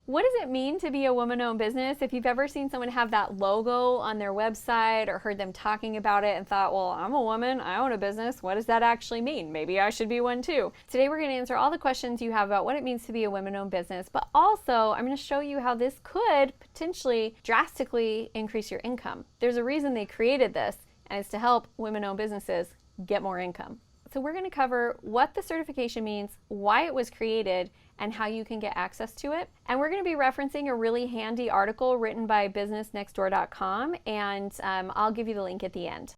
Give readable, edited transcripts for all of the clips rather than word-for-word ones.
What does it mean to be a woman-owned business? If you've ever seen someone have that logo on their website or heard them talking about it and thought, well, I'm a woman, I own a business, what does that actually mean? Maybe I should be one too. Today we're going to answer all the questions you have about what it means to be a women-owned business, but also I'm going to show you how this could potentially drastically increase your income. There's a reason they created this, and it's to help women-owned businesses get more income. So we're going to cover what the certification means, why it was created, and how you can get access to it. And we're going to be referencing a really handy article written by businessnextdoor.com, and I'll give you the link at the end.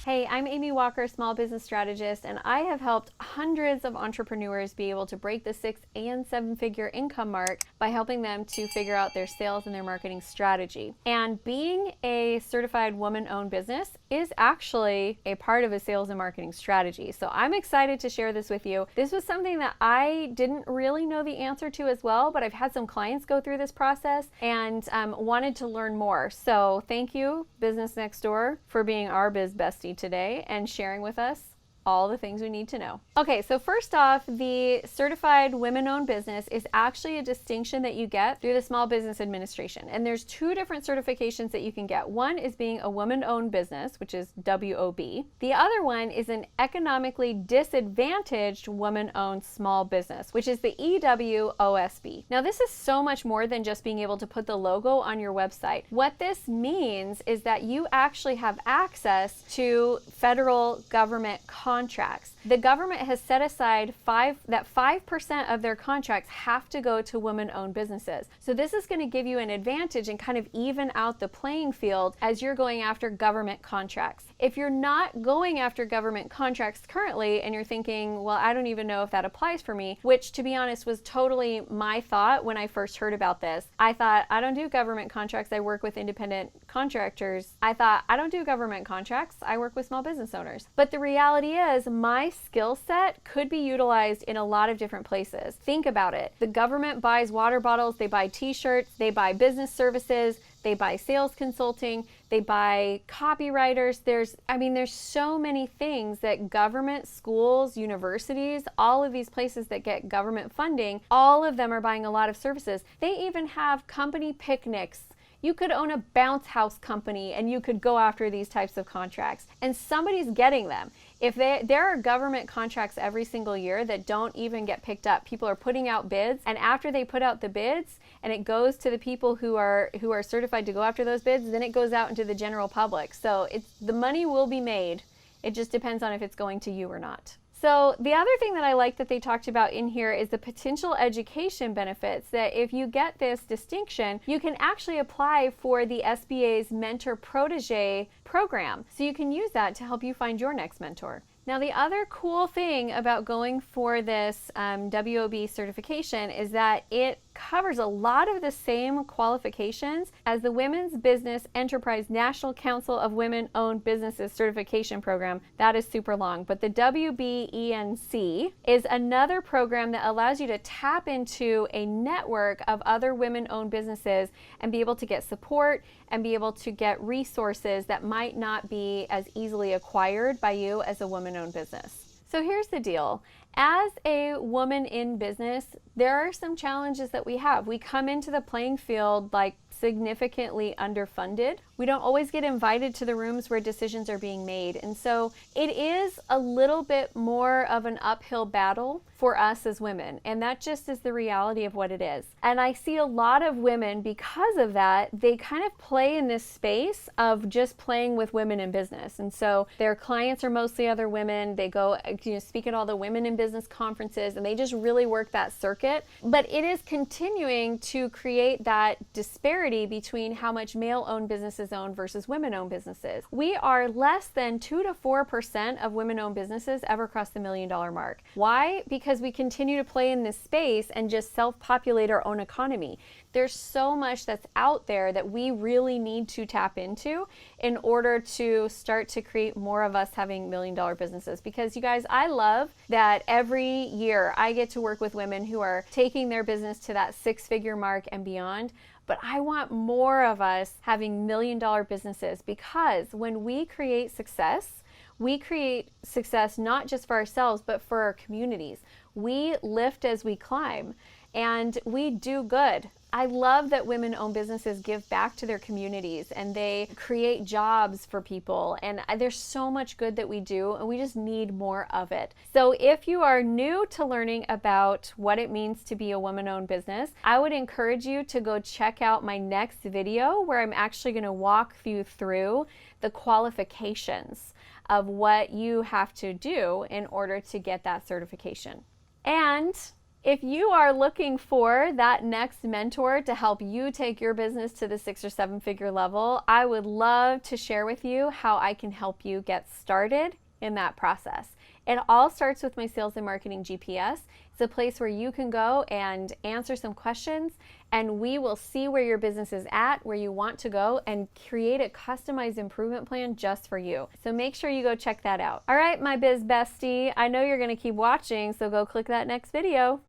Hey, I'm Amy Walker, small business strategist, and I have helped hundreds of entrepreneurs be able to break the 6- and 7-figure income mark by helping them to figure out their sales and their marketing strategy. And being a certified woman-owned business is actually a part of a sales and marketing strategy. So I'm excited to share this with you. This was something that I didn't really know the answer to as well, but I've had some clients go through this process and wanted to learn more. So thank you, Business Next Door, for being our biz bestie today and sharing with us all the things we need to know. Okay, so first off, the certified women-owned business is actually a distinction that you get through the Small Business Administration. And there's 2 different certifications that you can get. One is being a woman-owned business, which is WOB. The other one is an economically disadvantaged woman-owned small business, which is the EWOSB. Now, this is so much more than just being able to put the logo on your website. What this means is that you actually have access to federal government contracts. The government has set aside 5% of their contracts have to go to women-owned businesses. So this is going to give you an advantage and kind of even out the playing field as you're going after government contracts. If you're not going after government contracts currently and you're thinking, well, I don't even know if that applies for me, which to be honest was totally my thought when I first heard about this. I thought, I don't do government contracts, I work with independent contractors. I thought, I don't do government contracts, I work with small business owners. But the reality is my skill set could be utilized in a lot of different places. Think about it. The government buys water bottles, they buy t-shirts, they buy business services, they buy sales consulting, they buy copywriters. There's so many things that government, schools, universities, all of these places that get government funding, all of them are buying a lot of services. They even have company picnics. You could own a bounce house company and you could go after these types of contracts, and somebody's getting them. If there are government contracts every single year that don't even get picked up. People are putting out bids, and after they put out the bids and it goes to the people who are certified to go after those bids, then it goes out into the general public. So the money will be made. It just depends on if it's going to you or not. So the other thing that I like that they talked about in here is the potential education benefits, that if you get this distinction, you can actually apply for the SBA's Mentor Protege program. So you can use that to help you find your next mentor. Now, the other cool thing about going for this WOB certification is that it covers a lot of the same qualifications as the Women's Business Enterprise National Council of Women-Owned Businesses certification program. That is super long, but the WBENC is another program that allows you to tap into a network of other women-owned businesses and be able to get support and be able to get resources that might not be as easily acquired by you as a woman-owned business. So here's the deal. As a woman in business, there are some challenges that we have. We come into the playing field like significantly underfunded. We don't always get invited to the rooms where decisions are being made. And so it is a little bit more of an uphill battle for us as women. And that just is the reality of what it is. And I see a lot of women, because of that, they kind of play in this space of just playing with women in business. And so their clients are mostly other women. They go, speak at all the women in business conferences, and they just really work that circuit. But it is continuing to create that disparity between how much male-owned businesses own versus women-owned businesses. We are less than 2 to 4% of women-owned businesses ever cross the $1 million mark. Why? Because we continue to play in this space and just self-populate our own economy. There's so much that's out there that we really need to tap into in order to start to create more of us having $1 million businesses. Because you guys, I love that every year I get to work with women who are taking their business to that 6-figure mark and beyond. but I want more of us having million-dollar businesses, because when we create success not just for ourselves, but for our communities. We lift as we climb, and we do good. I love that women-owned businesses give back to their communities and they create jobs for people, and there's so much good that we do, and we just need more of it. So if you are new to learning about what it means to be a woman-owned business, I would encourage you to go check out my next video, where I'm actually going to walk you through the qualifications of what you have to do in order to get that certification. And if you are looking for that next mentor to help you take your business to the 6 or 7 figure level, I would love to share with you how I can help you get started in that process. It all starts with my Sales and Marketing GPS. It's a place where you can go and answer some questions, and we will see where your business is at, where you want to go, and create a customized improvement plan just for you. So make sure you go check that out. All right, my biz bestie, I know you're going to keep watching, so go click that next video.